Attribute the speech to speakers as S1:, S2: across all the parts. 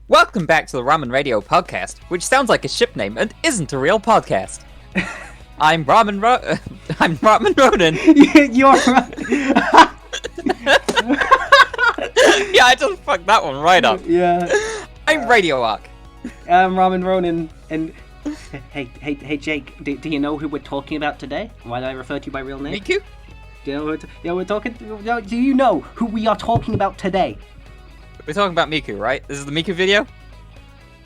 S1: Welcome back to the Ramen Radio podcast, which sounds like a ship name and isn't a real podcast. I'm I'm Ramen Ronan.
S2: You're right.
S1: Yeah, I just fucked that one right up.
S2: Yeah.
S1: I'm RadioArc.
S2: I'm Ramen Ronan, and hey, Jake. Do you know who we're talking about today? Why did I refer to you by real name?
S1: Miku?
S2: Do you know we're talking? Do you know who we are talking about today?
S1: We're talking about Miku, right? This is the Miku video?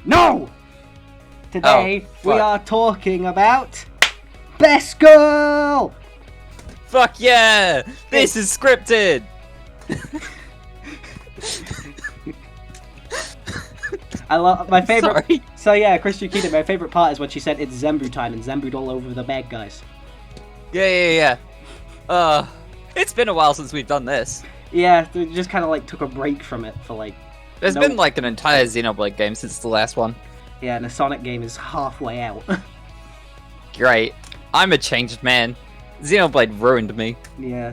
S2: No. Today we
S1: fuck.
S2: are talking about Best Girl.
S1: Fuck yeah! This is scripted!
S2: I love my favorite.
S1: Sorry.
S2: So yeah, Chris Yukine, my favorite part is when she said it's Zenbu time and Zenbu'd all over the bad guys.
S1: Yeah. It's been a while since we've done this.
S2: Yeah, they just kind of like took a break from it for like.
S1: There's been like an entire Xenoblade game since the last one.
S2: Yeah, and the Sonic game is halfway out.
S1: Great. I'm a changed man. Xenoblade ruined me.
S2: Yeah.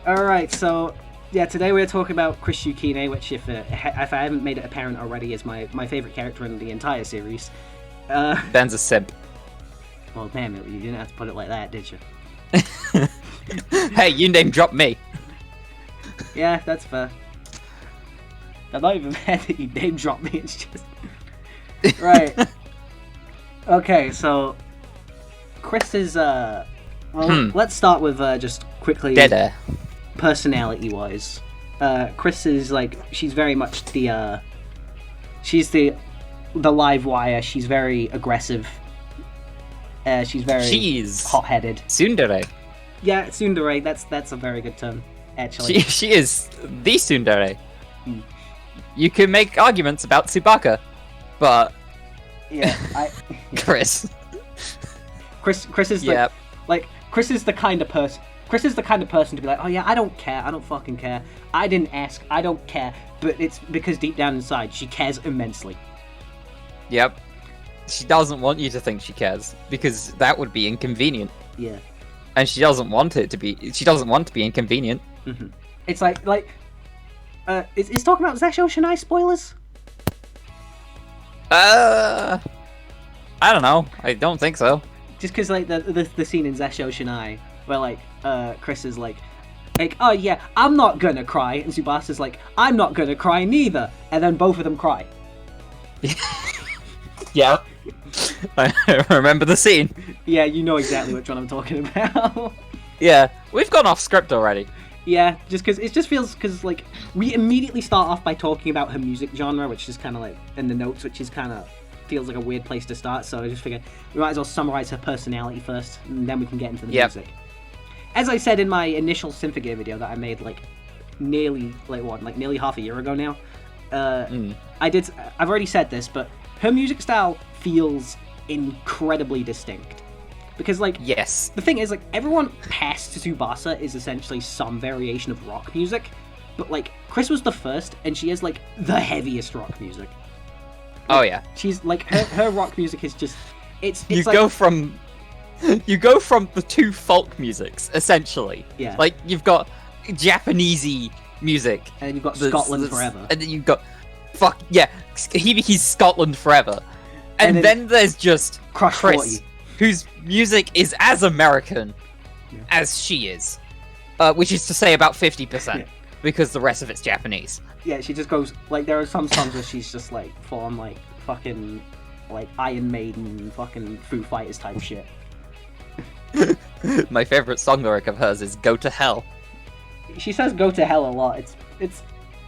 S2: Alright, so yeah, today we're talking about Chris Yukine, which if I haven't made it apparent already is my favourite character in the entire series.
S1: Ben's a simp.
S2: Well, damn it, you didn't have to put it like that, did you?
S1: Hey, you name dropped me.
S2: Yeah, that's fair. I'm not even mad that you name dropped me, it's just... Right. Okay, so... Chris is, let's start with, just quickly...
S1: Dead air.
S2: Personality-wise. Chris is, like, she's very much the, she's the live wire, she's very aggressive. She's very hot-headed.
S1: Tsundere.
S2: Yeah, tsundere, that's a very good term, actually.
S1: She is the tsundere.
S2: Hmm.
S1: You can make arguments about Tsubaka, but...
S2: Yeah,
S1: Chris.
S2: Chris is the, like, Chris is the kind of person to be like, oh yeah, I don't care, I don't fucking care, I didn't ask, I don't care, but it's because deep down inside, she cares immensely.
S1: Yep. She doesn't want you to think she cares, because that would be inconvenient.
S2: Yeah.
S1: And she doesn't want it to be, she doesn't want to be inconvenient.
S2: Mm-hmm. It's like, is talking about Zesho Shinai spoilers?
S1: I don't know, I don't think so.
S2: Just because, like, the scene in Zesho Shinai, where, like, Chris is like, oh yeah, I'm not gonna cry, and Tsubasa's like, I'm not gonna cry neither, and then both of them cry.
S1: Yeah. I remember the scene.
S2: Yeah, you know exactly which one I'm talking about.
S1: Yeah, we've gone off script already.
S2: Yeah, just because it just feels, because, like, we immediately start off by talking about her music genre, which is kind of, like, in the notes, which is kind of, feels like a weird place to start, so I just figured we might as well summarize her personality first, and then we can get into the music. As I said in my initial Symphogear video that I made, like, nearly half a year ago now, I've already said this, but her music style feels incredibly distinct. Because, like,
S1: yes,
S2: the thing is, like, everyone past Tsubasa is essentially some variation of rock music, but, like, Chris was the first, and she has, like, the heaviest rock music. Like,
S1: oh yeah.
S2: She's, like, her rock music is just, it's
S1: you
S2: like...
S1: go from the two folk musics, essentially.
S2: Yeah.
S1: Like, you've got Japanesey music.
S2: And then you've got Scotland Forever.
S1: And then you've got, Hibiki's Scotland Forever. And then there's just
S2: Crush
S1: Chris,
S2: 40.
S1: whose music is as American as she is. Which is to say about 50%, because the rest of it's Japanese.
S2: Yeah, she just goes, like, there are some songs where she's just, like, full on, like, fucking, like, Iron Maiden, fucking Foo Fighters type shit.
S1: My favorite song lyric of hers is "Go to hell."
S2: She says "go to hell" a lot. It's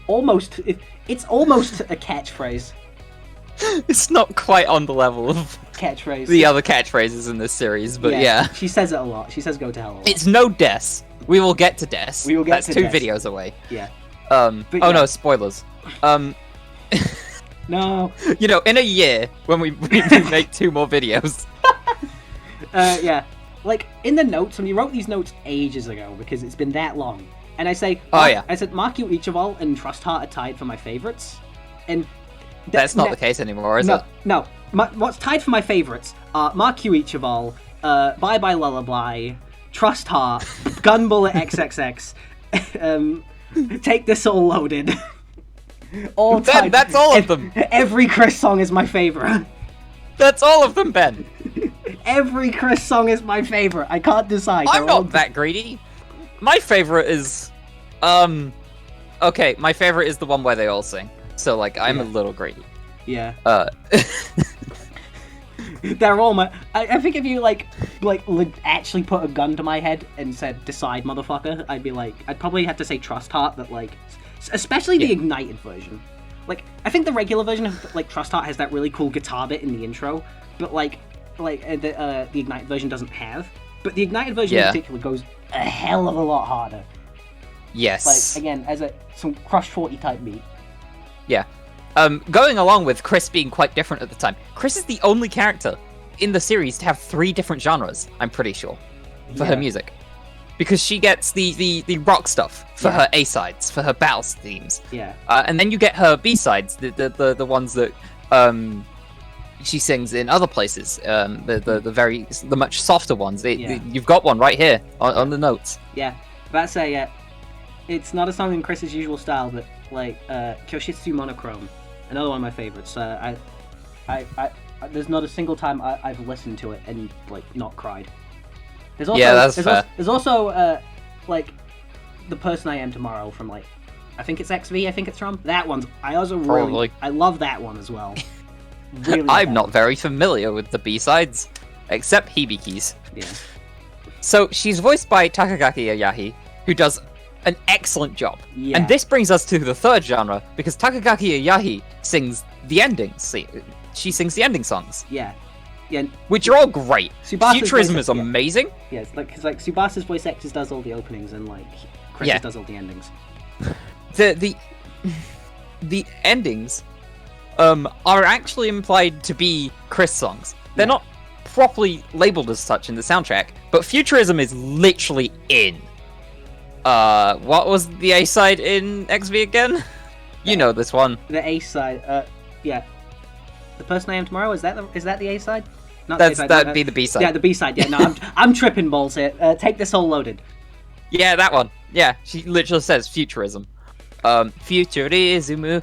S2: almost a catchphrase.
S1: It's not quite on the level of
S2: Catchphrase.
S1: the other catchphrases in this series, but yeah.
S2: She says it a lot. She says "go to hell" a lot.
S1: It's no Des. We will get to Des.
S2: We will get
S1: That's
S2: to
S1: two
S2: Des.
S1: videos away.
S2: Yeah.
S1: No, spoilers.
S2: No.
S1: You know, in a year, when we make 2 more videos.
S2: Yeah. Like, in the notes, when you wrote these notes ages ago, because it's been that long, and I say, I said, Mark Ichival and Trust Heart are tied for my favorites, and...
S1: That's not the case anymore, is it?
S2: No. What's tied for my favorites are Mark Ichival, Bye Bye Lullaby, Trust Heart, Gun Bullet XXX, Take This All Loaded. All time.
S1: Ben, that's all of them.
S2: Every Chris song is my favorite.
S1: That's all of them, Ben.
S2: Every Chris song is my favorite. I can't decide.
S1: I'm not that greedy. My favorite is, okay, my favorite is the one where they all sing. So, like, I'm a little greedy.
S2: Yeah. They're all my... I think if you, like, actually put a gun to my head and said, decide, motherfucker, I'd be like... I'd probably have to say Trust Heart, but, like... Especially the Ignited version. Like, I think the regular version of, like, Trust Heart has that really cool guitar bit in the intro, but, the Ignited version doesn't have. But the Ignited version in particular goes a hell of a lot harder.
S1: Yes.
S2: Like, again, as some Crush 40 type beat.
S1: Yeah. Going along with Chris being quite different at the time, Chris is the only character in the series to have 3 different genres, I'm pretty sure, for her music. Because she gets the rock stuff for her A-sides, for her battle themes. Yeah. And then you get her B-sides, the ones that she sings in other places, the much softer ones. You've got one right here on the notes. Yeah,
S2: that's it's not a song in Chris's usual style, but like Kyoshitsu Monochrome, another one of my favorites. There's not a single time I've listened to it and like not cried. There's also,
S1: that's fair.
S2: There's also like The Person I Am Tomorrow from like I think it's XV. I think it's from that one's. I also really I love that one as well. Really
S1: I'm not very familiar with the B-sides, except Hibikis.
S2: Yeah.
S1: So she's voiced by Takagaki Ayahi, who does an excellent job. Yeah. And this brings us to the third genre, because Takagaki Ayahi sings the endings. She sings the ending songs.
S2: Yeah. Yeah.
S1: Which are all great.
S2: Subasa's
S1: Futurism is amazing.
S2: Yeah, because like Subasa's voice actors does all the openings and like Chris does all the endings.
S1: The endings are actually implied to be Chris songs. They're not properly labeled as such in the soundtrack, but Futurism is literally in. What was the A-side in XV again? You know this one.
S2: The A-side, yeah. The Person I Am Tomorrow, is that the A-side?
S1: That'd be the B-side.
S2: Yeah, the B-side, yeah. No, I'm tripping balls here. Take This All Loaded.
S1: Yeah, that one. Yeah, she literally says Futurism. Futurism.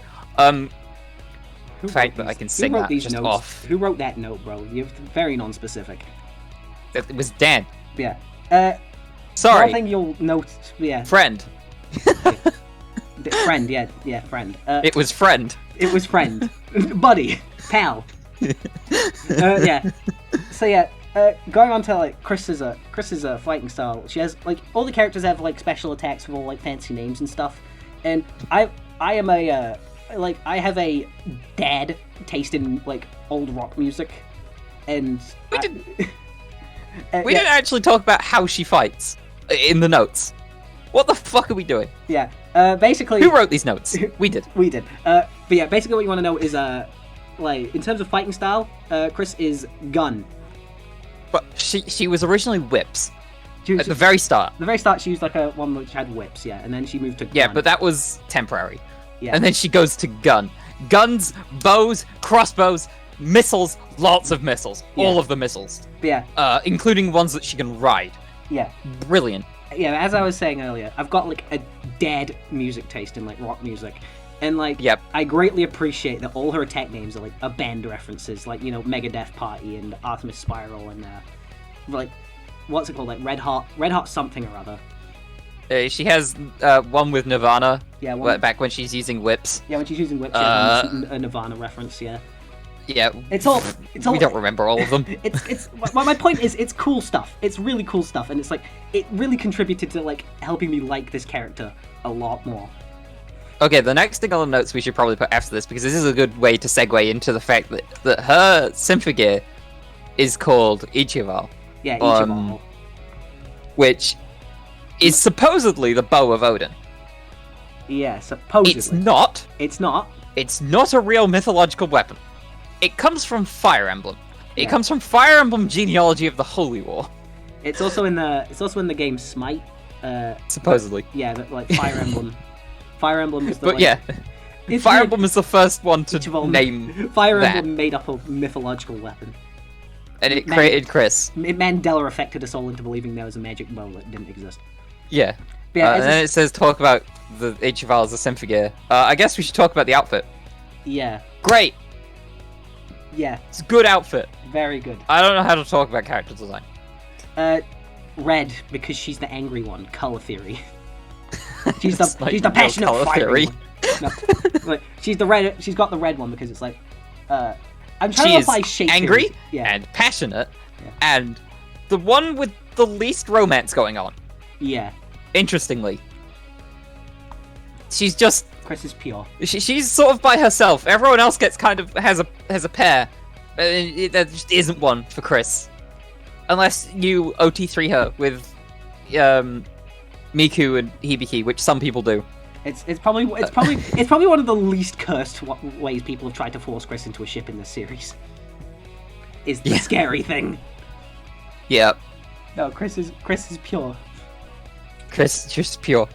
S1: The fact that I can sing that just
S2: notes?
S1: off.
S2: Who wrote that note, bro? You're very non-specific.
S1: It was Dan.
S2: Yeah.
S1: Sorry.
S2: One thing you'll note, yeah.
S1: Friend.
S2: Friend, yeah, friend.
S1: It was friend.
S2: It was friend. Buddy. Pal. Yeah. So yeah, going on to like Chris's fighting style. She has like all the characters have like special attacks with all like fancy names and stuff. And I am a I have a dad taste in like old rock music, and
S1: we didn't actually talk about how she fights in the notes. What the fuck are we doing?
S2: Yeah, basically.
S1: Who wrote these notes? We did.
S2: We did. But yeah, basically what you want to know is like in terms of fighting style, Chris is gun.
S1: But she was originally whips. At the very start.
S2: The very start, she used like a one which had whips, yeah, and then she moved to gun.
S1: Yeah, but that was temporary.
S2: Yeah.
S1: And then she goes to gun. Guns, bows, crossbows, missiles, lots of missiles. Yeah. All of the missiles.
S2: Yeah.
S1: Including ones that she can ride.
S2: Yeah.
S1: Brilliant.
S2: Yeah, as I was saying earlier, I've got like a dead music taste in like rock music. And like, I greatly appreciate that all her attack names are like band references, like, you know, Megadeth Party and Artemis Spiral and like, what's it called, like Red Hot something or other.
S1: She has one with Nirvana.
S2: Yeah,
S1: back when she's using whips.
S2: Yeah, when she's using whips, a Nirvana reference. Yeah.
S1: Yeah.
S2: It's all.
S1: We don't remember all of them.
S2: it's. My point is, it's cool stuff. It's really cool stuff, and it's like it really contributed to like helping me like this character a lot more.
S1: Okay, the next thing on the notes we should probably put after this, because this is a good way to segue into the fact that her Symphogear is called Ichival.
S2: Yeah, Ichival.
S1: Which is supposedly the bow of Odin.
S2: Yeah, supposedly.
S1: It's not.
S2: It's not.
S1: It's not a real mythological weapon. It comes from Fire Emblem. It comes from Fire Emblem genealogy of the Holy War.
S2: It's also in the game Smite.
S1: Supposedly.
S2: Yeah, like Fire Emblem. Fire Emblem was the.
S1: But yeah, Fire Emblem is the first one to name
S2: Fire
S1: that.
S2: Emblem made up a mythological weapon.
S1: And it created Chris.
S2: Mandela affected us all into believing there was a magic bow that didn't exist.
S1: Yeah.
S2: But yeah,
S1: And then it says talk about the Ichival as a Symphogear. I guess we should talk about the outfit.
S2: yeah,
S1: Great!
S2: yeah,
S1: It's a good outfit.
S2: very good.
S1: I don't know how to talk about character design.
S2: Red, because she's the angry one. Color theory. She's
S1: It's like
S2: she's the
S1: no
S2: passionate
S1: color
S2: fiery
S1: theory.
S2: one. No, like, she's the red. She's got the red one because it's like, I'm trying
S1: She
S2: to
S1: is
S2: apply shape
S1: angry
S2: theory. Yeah,
S1: and passionate,
S2: Yeah.
S1: and the one with the least romance going on.
S2: yeah.
S1: Interestingly, she's just
S2: Chris is pure.
S1: she's sort of by herself. Everyone else gets kind of has a pair. There just isn't one for Chris, unless you OT3 her with Miku and Hibiki, which some people do.
S2: It's probably one of the least cursed ways people have tried to force Chris into a ship in this series. Is the scary thing.
S1: Yeah,
S2: No, Chris is pure.
S1: Chris just pure.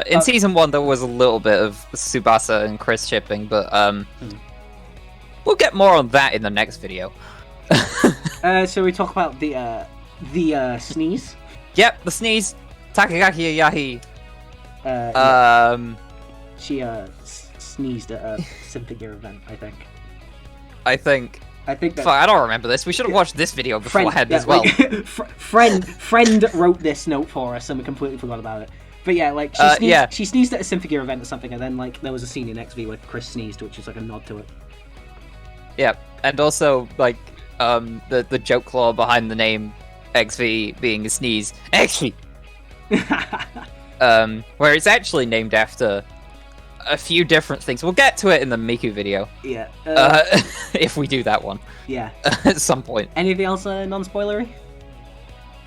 S1: In season 1 there was a little bit of Tsubasa and Chris shipping, but we'll get more on that in the next video.
S2: So we talk about the sneeze.
S1: Yep, the sneeze. Takagaki Yahi.
S2: She sneezed at a Symphogear event, I think.
S1: I think
S2: that
S1: Fuck, I don't remember this. We should have watched this video beforehand as well.
S2: Like, friend wrote this note for us, and we completely forgot about it. But yeah, like she sneezed at a Symphogear event or something, and then like there was a scene in XV where Chris sneezed, which is like a nod to it.
S1: Yeah, and also like the joke claw behind the name XV being a sneeze. XV. Where it's actually named after a few different things. We'll get to it in the Miku video.
S2: Yeah.
S1: If we do that one.
S2: Yeah.
S1: At some point.
S2: Anything else non-spoilery?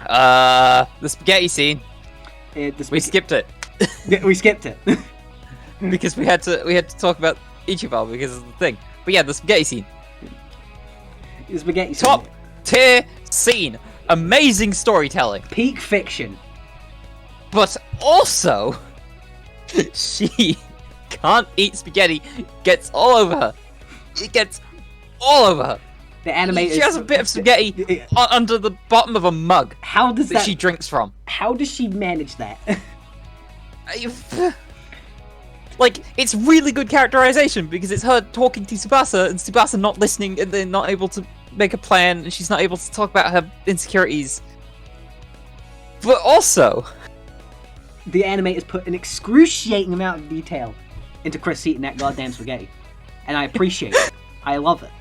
S1: The spaghetti scene. We skipped it.
S2: We skipped it.
S1: Because we had to talk about Ichiban because of the thing. But yeah, the spaghetti scene.
S2: The spaghetti scene.
S1: Top tier scene. Amazing storytelling.
S2: Peak fiction.
S1: But also, she can't eat spaghetti. Gets all over her. It gets all over her.
S2: The animators.
S1: She has a bit of spaghetti under the bottom of a mug.
S2: How does
S1: that she drinks from?
S2: How does she manage that?
S1: Like, it's really good characterization because it's her talking to Tsubasa and Tsubasa not listening and they're not able to make a plan and she's not able to talk about her insecurities. But also,
S2: the animators put an excruciating amount of detail into Chris eating that goddamn spaghetti. And I appreciate it. I love it.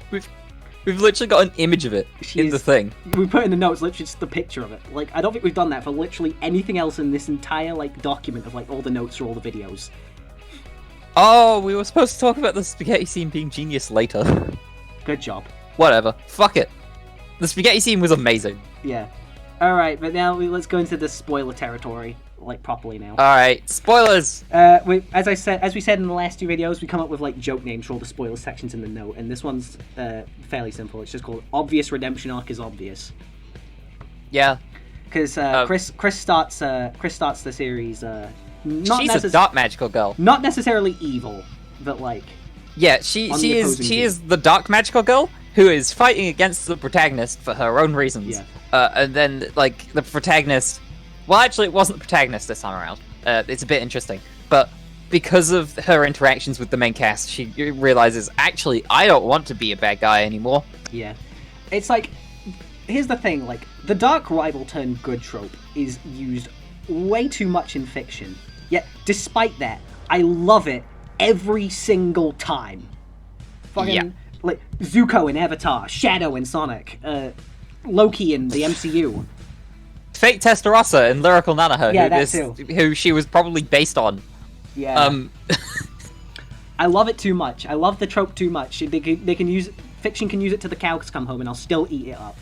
S1: We've literally got an image of it in the thing.
S2: We put in the notes literally just the picture of it. Like, I don't think we've done that for literally anything else in this entire like document of like all the notes or all the videos.
S1: Oh, we were supposed to talk about the spaghetti scene being genius later.
S2: Good job.
S1: Whatever. Fuck it. The spaghetti scene was amazing.
S2: Yeah. Alright, but now let's go into the spoiler territory, like, properly now.
S1: Alright, spoilers!
S2: As we said in the last two videos, we come up with, like, joke names for all the spoiler sections in the note, and this one's fairly simple. It's just called Obvious Redemption Arc is Obvious.
S1: Yeah.
S2: Because Chris starts the series,
S1: she's a dark magical girl.
S2: Not necessarily evil, but, like...
S1: Yeah, she is the dark magical girl who is fighting against the protagonist for her own reasons.
S2: Yeah.
S1: And then, like, the protagonist... Well, actually, it wasn't the protagonist this time around. It's a bit interesting. But because of her interactions with the main cast, she realizes, actually, I don't want to be a bad guy anymore.
S2: Yeah. It's like... Here's the thing, like, the dark rival turned good trope is used way too much in fiction. Yet, despite that, I love it every single time. Fucking...
S1: Yeah.
S2: Like, Zuko in Avatar, Shadow in Sonic, Loki in the MCU.
S1: Fate Testarossa in Lyrical Nanaher,
S2: Yeah,
S1: who she was probably based on.
S2: Yeah. I love it too much. I love the trope too much. They can use fiction can use it till the cows come home, and I'll still eat it up.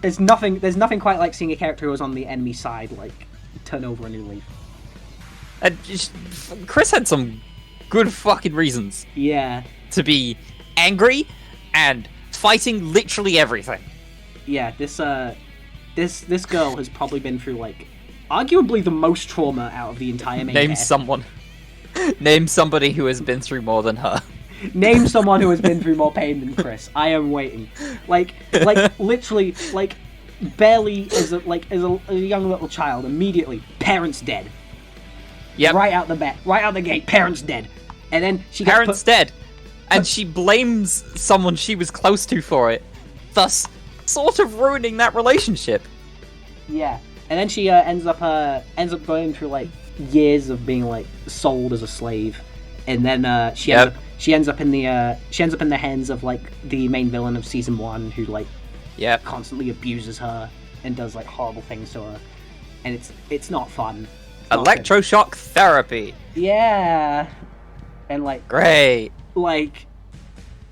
S2: There's nothing quite like seeing a character who's on the enemy side like turn over a new leaf.
S1: Chris had some good fucking reasons.
S2: Yeah.
S1: To be angry and fighting literally everything.
S2: Yeah, this girl has probably been through like arguably the most trauma out of the entire main cast.
S1: Name somebody who has been through more than her.
S2: Name someone who has been through more pain than Chris. I am waiting. Like literally, like barely as a young little child, immediately parents dead.
S1: Yep.
S2: Right out the gate, parents dead, and then she gets
S1: Parents dead, and she blames someone she was close to for it, thus sort of ruining that relationship.
S2: Yeah, and then she ends up going through like years of being like sold as a slave, and then she ends up in the hands of like the main villain of season 1, who like constantly abuses her and does like horrible things to her, and it's not fun.
S1: Electroshock therapy.
S2: Yeah, and like
S1: great.
S2: Like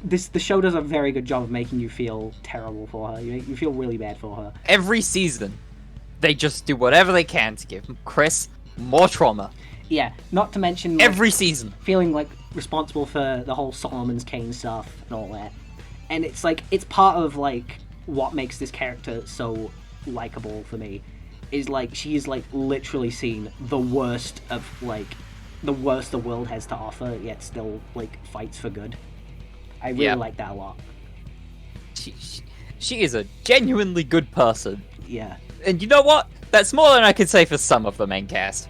S2: the show does a very good job of making you feel terrible for her. You feel really bad for her.
S1: Every season, they just do whatever they can to give Chris more trauma.
S2: Yeah, not to mention like,
S1: every season
S2: feeling like responsible for the whole Solomon's Kane stuff and all that. And it's like it's part of like what makes this character so likable for me is like she's like literally seen the worst of like the worst the world has to offer, yet still like fights for good. I really like that a lot.
S1: She is a genuinely good person.
S2: Yeah.
S1: And you know what? That's more than I could say for some of the main cast.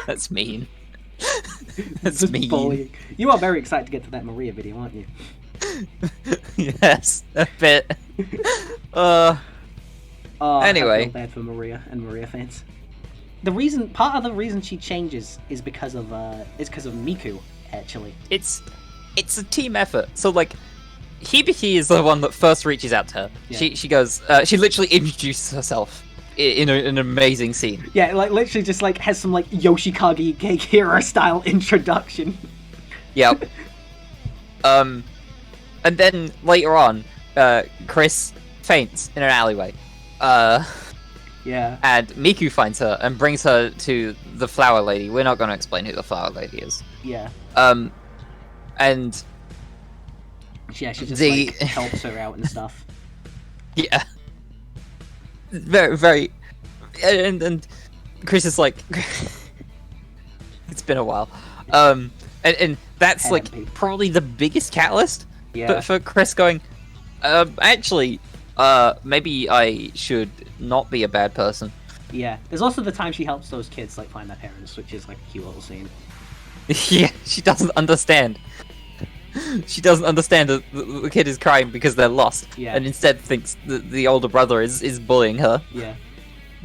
S1: That's mean. That's mean.
S2: Bullying. You are very excited to get to that Maria video, aren't you?
S1: Yes, a bit. Anyway.
S2: I feel bad for Maria and Maria fans. Part of the reason she changes is because of Miku, actually.
S1: It's a team effort. So like, Hibiki is the one that first reaches out to her. Yeah. She goes. She literally introduces herself in an amazing scene.
S2: Yeah, like literally just like has some like Yoshikage Gate Hero style introduction.
S1: Yep. And then later on, Chris faints in an alleyway.
S2: Yeah.
S1: And Miku finds her and brings her to the flower lady. We're not going to explain who the flower lady is.
S2: Yeah.
S1: And
S2: yeah, she just like, helps her out and stuff.
S1: Yeah. Very, very, and Chris is like, it's been a while, and that's like probably the biggest catalyst.
S2: Yeah.
S1: But for Chris going, actually, maybe I should not be a bad person.
S2: Yeah. There's also the time she helps those kids like find their parents, which is like a cute little scene.
S1: Yeah, she doesn't understand. She doesn't understand that the kid is crying because they're lost, and instead thinks that the older brother is bullying her.
S2: Yeah,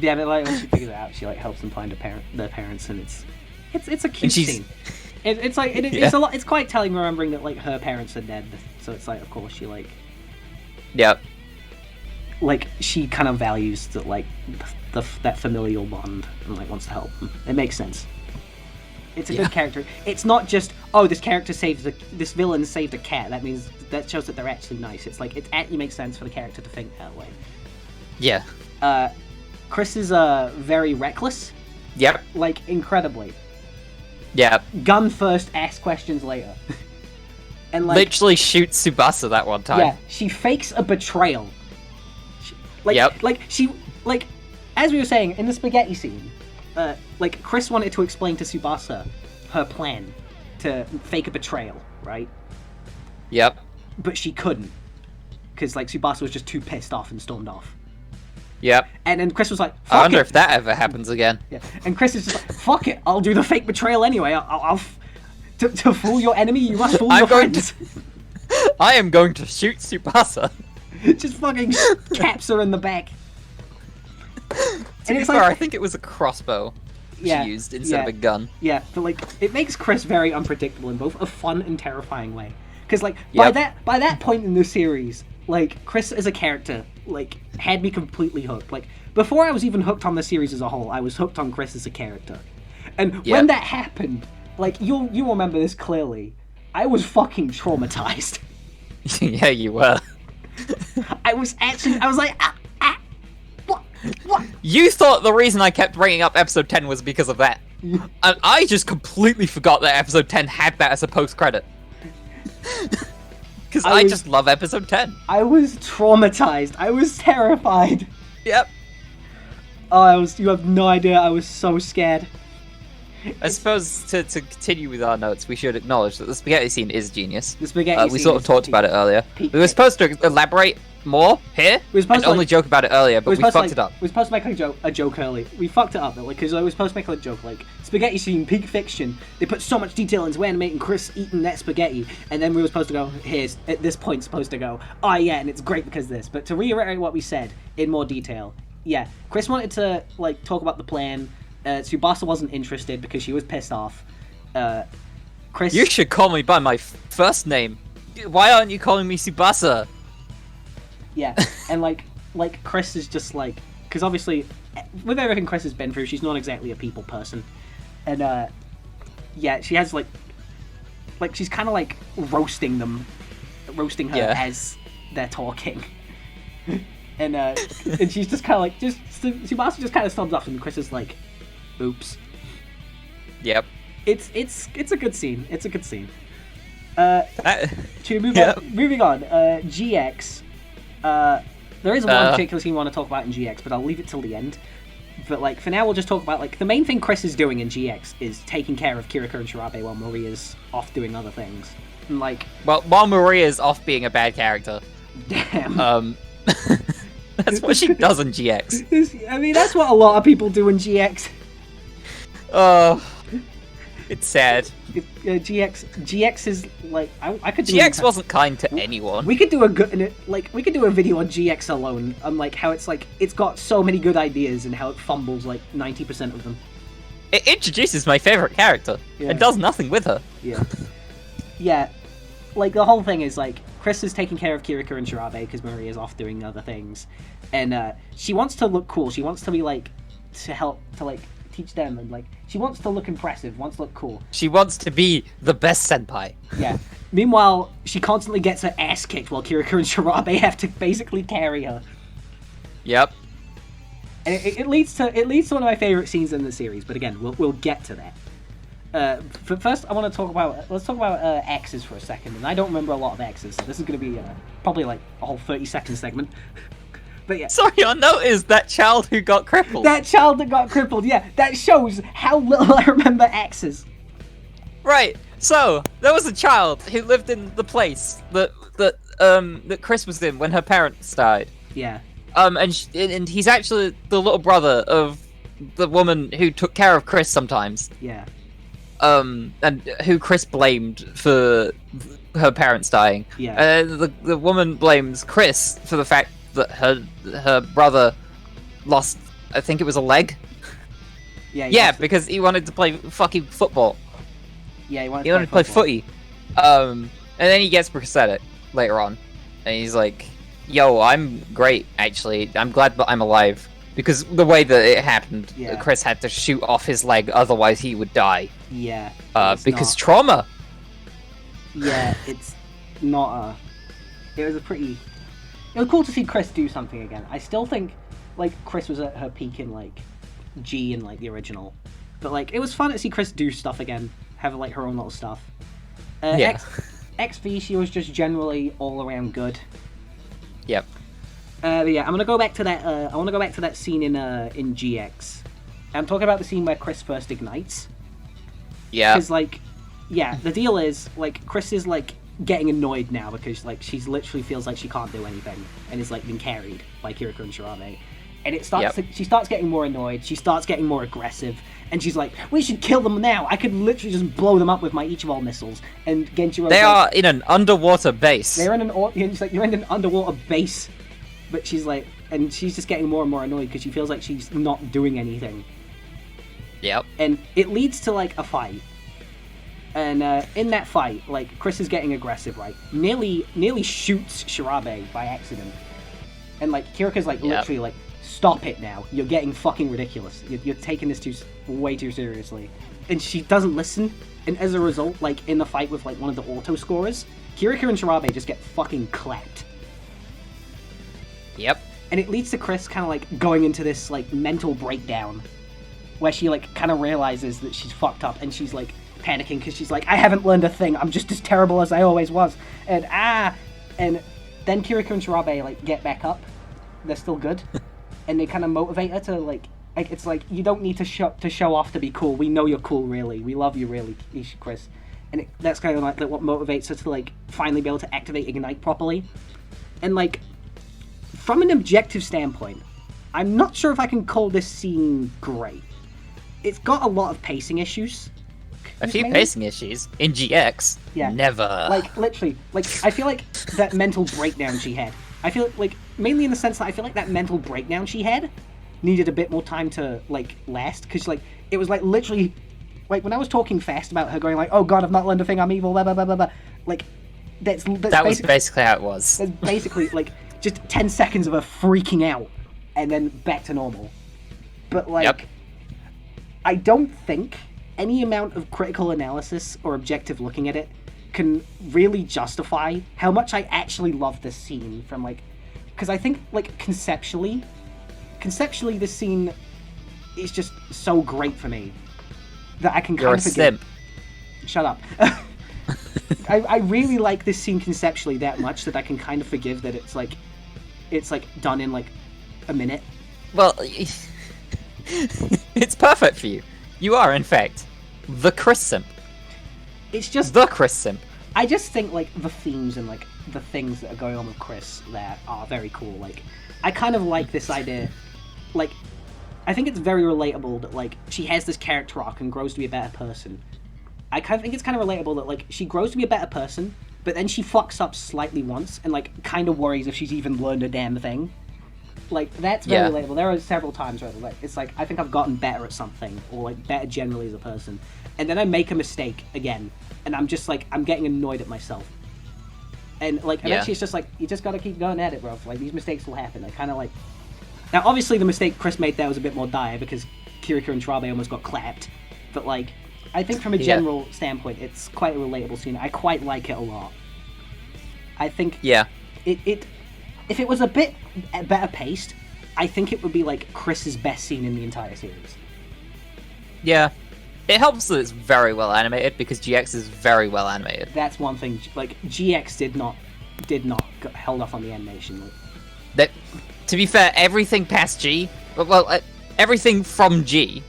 S2: yeah, but like when she figures it out, she like helps them find their parents, and it's a cute scene. It's like it's a lot. It's quite telling, remembering that like her parents are dead, so it's like of course she like like she kind of values that like that familial bond and like wants to help them. It makes sense. It's a good character. It's not just, oh, this villain saved a cat. That shows that they're actually nice. It's like, it actually makes sense for the character to think that way.
S1: Yeah.
S2: Chris is very reckless.
S1: Yep.
S2: Like, incredibly.
S1: Yeah.
S2: Gun first, ask questions later. And like,
S1: literally shoots Tsubasa that one time.
S2: Yeah, she fakes a betrayal. Like, as we were saying, in the spaghetti scene, like, Chris wanted to explain to Tsubasa her plan to fake a betrayal, right?
S1: Yep.
S2: But she couldn't. Because, like, Tsubasa was just too pissed off and stormed off.
S1: Yep.
S2: And then Chris was like, fuck
S1: I wonder
S2: it.
S1: if that ever happens again.
S2: Yeah. And Chris is just like, fuck it, I'll do the fake betrayal anyway. To fool your enemy, you must fool your friends.
S1: I am going to shoot Tsubasa.
S2: Just fucking caps her in the back.
S1: To be fair, I think it was a crossbow she used instead of a gun.
S2: Yeah, but like it makes Chris very unpredictable in both a fun and terrifying way. Because like by that point in the series, like Chris as a character like had me completely hooked. Like before I was even hooked on the series as a whole, I was hooked on Chris as a character. And when that happened, like you'll remember this clearly, I was fucking traumatized.
S1: Yeah, you were.
S2: I was like, what?
S1: You thought the reason I kept bringing up episode 10 was because of that. And I just completely forgot that episode 10 had that as a post-credit. Because I just love episode 10.
S2: I was traumatized. I was terrified.
S1: Yep.
S2: Oh, you have no idea. I was so scared.
S1: I suppose to continue with our notes, we should acknowledge that the spaghetti scene is genius.
S2: The spaghetti
S1: we
S2: scene
S1: sort of
S2: is
S1: talked
S2: peak-
S1: about it earlier.
S2: peak
S1: We were
S2: hit.
S1: supposed to elaborate more here
S2: We were supposed
S1: and
S2: to,
S1: only
S2: like-
S1: joke about it earlier, but we fucked it up.
S2: We were supposed to make a joke early. We fucked it up, because I was supposed to make a joke like spaghetti scene, peak fiction. They put so much detail into animating Chris eating that spaghetti, and then we were supposed to go, here's at this point supposed to go, oh yeah, and it's great because of this. But to reiterate what we said in more detail, yeah, Chris wanted to like talk about the plan. Tsubasa wasn't interested because she was pissed off. Chris,
S1: You should call me by my first name. Why aren't you calling me Tsubasa?
S2: yeah, and like Chris is just like, because obviously with everything Chris has been through, she's not exactly a people person, and yeah, she has like she's kind of like roasting her
S1: Yeah.
S2: as they're talking, and she's just kind of like Tsubasa just kind of stubs off, and Chris is like, oops.
S1: Yep.
S2: It's a good scene. It's a good scene.
S1: That-
S2: To move
S1: Yeah.
S2: on, moving on, GX. There is one particular scene I want to talk about in GX, but I'll leave it till the end. But like for now, we'll just talk about like the main thing Chris is doing in GX is taking care of Kiriko and Shirabe while Maria's off doing other things. And like,
S1: Well, while Maria's off being a bad character,
S2: damn.
S1: that's what she does in GX.
S2: I mean, that's what a lot of people do in GX.
S1: Oh, it's sad.
S2: GX is like I could do
S1: GX wasn't kind to anyone.
S2: We could do a video on GX alone on like how it's like it's got so many good ideas and how it fumbles like 90% of them.
S1: It introduces my favorite character
S2: Yeah.
S1: and does nothing with her.
S2: Yeah. Like the whole thing is like Chris is taking care of Kiriko and Shirabe because Maria's off doing other things, and she wants to look cool. She wants to be like to help to like teach them, and like she wants to look impressive, wants to look cool.
S1: She wants to be the best senpai.
S2: Yeah. Meanwhile, she constantly gets her ass kicked while Kiriko and Shirabe have to basically carry her.
S1: Yep.
S2: And it leads to one of my favorite scenes in the series. But again, we'll get to that. But first, let's talk about X's for a second. And I don't remember a lot of X's, so this is going to be probably like a whole 30-second segment. But yeah.
S1: Sorry, your note is that child who got crippled.
S2: That child that got crippled, yeah, that shows how little I remember X's.
S1: Right. So there was a child who lived in the place that Chris was in when her parents died.
S2: Yeah.
S1: And he's actually the little brother of the woman who took care of Chris sometimes.
S2: Yeah.
S1: And who Chris blamed for her parents dying.
S2: Yeah.
S1: The woman blames Chris for the fact that her brother lost, I think it was a leg.
S2: Yeah.
S1: Yeah, because he wanted to play fucking football.
S2: Yeah, he wanted
S1: to play footy. And then he gets prosthetic later on, and he's like, "Yo, I'm great. Actually, I'm glad that I'm alive." Because the way that it happened,
S2: Yeah.
S1: Chris had to shoot off his leg, otherwise he would die.
S2: Yeah.
S1: Because trauma.
S2: Yeah, it's not a... It was cool to see Chris do something again. I still think, like, Chris was at her peak in, like, G in, like, the original. But, like, it was fun to see Chris do stuff again. Have, like, her own little stuff.
S1: Yeah.
S2: XV, she was just generally all around good.
S1: Yep.
S2: But yeah, I'm gonna go back to that. I want to go back to that scene in GX. I'm talking about the scene where Chris first ignites.
S1: Yeah.
S2: Because like, yeah, the deal is like Chris is like getting annoyed now because like she's literally feels like she can't do anything and is like being carried by Kiriko and Shirabe. And it starts.
S1: Yep.
S2: She starts getting more annoyed. She starts getting more aggressive, and she's like, "We should kill them now. I could literally just blow them up with my Ichiban missiles." And Genshiro.
S1: They are in an underwater base.
S2: They're in you're in an underwater base, but she's like, and she's just getting more and more annoyed because she feels like she's not doing anything.
S1: Yep.
S2: And it leads to like a fight. And in that fight, like Chris is getting aggressive, right? Nearly shoots Shirabe by accident. And like Kiriko's like literally like, stop it now. You're getting fucking ridiculous. You're taking this way too seriously. And she doesn't listen. And as a result, like in the fight with like one of the auto scorers, Kiriko and Shirabe just get fucking clapped.
S1: Yep.
S2: And it leads to Chris kind of like going into this like mental breakdown where she like kind of realizes that she's fucked up and she's like panicking because she's like, I haven't learned a thing. I'm just as terrible as I always was. And then Kiriko and Shirabe like get back up. They're still good. And they kind of motivate her to like Like, it's like, you don't need to show off to be cool. We know you're cool, really. We love you, really, Chris. And that's kind of like what motivates her to, like, finally be able to activate Ignite properly. And, like, from an objective standpoint, I'm not sure if I can call this scene great. It's got a lot of pacing issues.
S1: A few pacing issues in GX.
S2: Yeah.
S1: Never.
S2: Like, literally, like, I feel like that mental breakdown she had. I feel like, mainly in the sense that I feel like that mental breakdown she had needed a bit more time to, like, last. Because, like, it was, like, literally, like, when I was talking fast about her going, like, oh god, I've not learned a thing, I'm evil, blah, blah, blah, blah, blah. Like, that
S1: was basically how it was.
S2: That's basically, like, just 10 seconds of her freaking out, and then back to normal. But, like,
S1: yep.
S2: I don't think any amount of critical analysis or objective looking at it can really justify how much I actually love this scene from, like... Because I think, like, conceptually, this scene is just so great for me that I can kind of forgive...
S1: Simp.
S2: Shut up. I really like this scene conceptually that much that I can kind of forgive that it's like done in like a minute.
S1: Well, it's perfect for you. You are, in fact, the Chris simp.
S2: It's just
S1: the Chris simp.
S2: I just think like the themes and like the things that are going on with Chris that are very cool. Like, I kind of like this idea. Like, I think it's very relatable that like she has this character arc and grows to be a better person. I kind of think it's kind of relatable that like she grows to be a better person, but then she fucks up slightly once and like kind of worries if she's even learned a damn thing. Like, that's very relatable. There are several times where like it's like I think I've gotten better at something, or like better generally as a person, and then I make a mistake again, and I'm just like I'm getting annoyed at myself. And like eventually it's just like you just gotta keep going at it, bro. Like, these mistakes will happen. I kind of like. Now, obviously, the mistake Chris made there was a bit more dire because Kiriko and Tarabe almost got clapped, but like. I think from a general standpoint, it's quite a relatable scene. I quite like it a lot. I think it if it was a bit better paced, I think it would be like Chris's best scene in the entire series.
S1: Yeah. It helps that it's very well animated because GX is very well animated.
S2: That's one thing. Like, GX did not get held off on the animation. Like.
S1: That, to be fair, everything past G, everything from G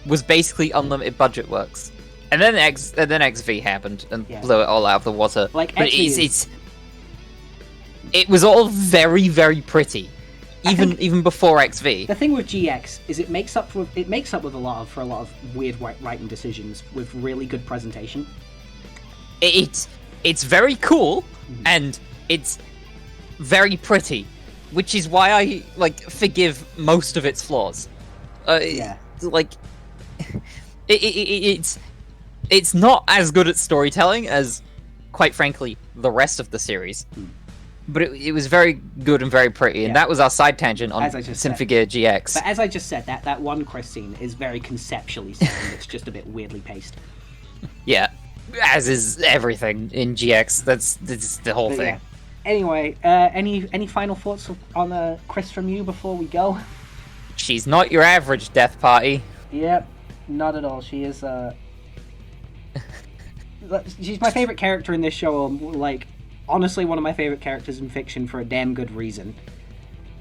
S1: was basically unlimited budget works. And then XV happened and blew it all out of the water.
S2: Like,
S1: but it was all very, very pretty, even before XV.
S2: The thing with GX is it makes up with a lot of weird writing decisions with really good presentation.
S1: It's very cool and it's very pretty, which is why I like forgive most of its flaws. Like it's not as good at storytelling as, quite frankly, the rest of the series. But it was very good and very pretty, and that was our side tangent on Symphogear GX.
S2: But as I just said, that one Chris scene is very conceptually sound. It's just a bit weirdly paced.
S1: Yeah, as is everything in GX. That's the whole thing.
S2: Yeah. Anyway, any final thoughts on Chris from you before we go?
S1: She's not your average death party.
S2: Yep, not at all. She is she's my favorite character in this show. Like, honestly, one of my favorite characters in fiction for a damn good reason.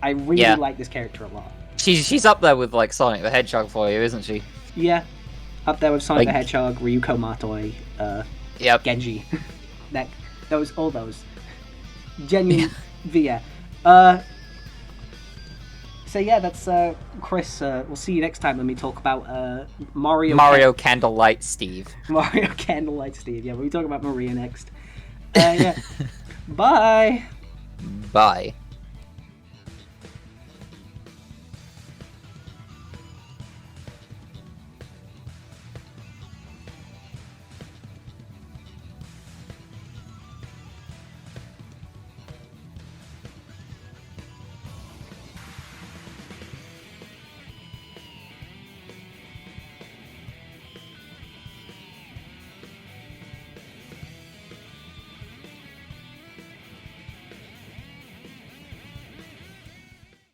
S2: I really like this character a lot.
S1: She's up there with like Sonic the Hedgehog for you, isn't she?
S2: Yeah, up there with Sonic the Hedgehog, Ryuko Matoi, Genji. all those. Genuine Via. So yeah, that's Chris. We'll see you next time when we talk about Mario
S1: Candlelight Steve.
S2: Mario Candlelight Steve. Yeah, we'll be talking about Maria next. Yeah. Bye.
S1: Bye.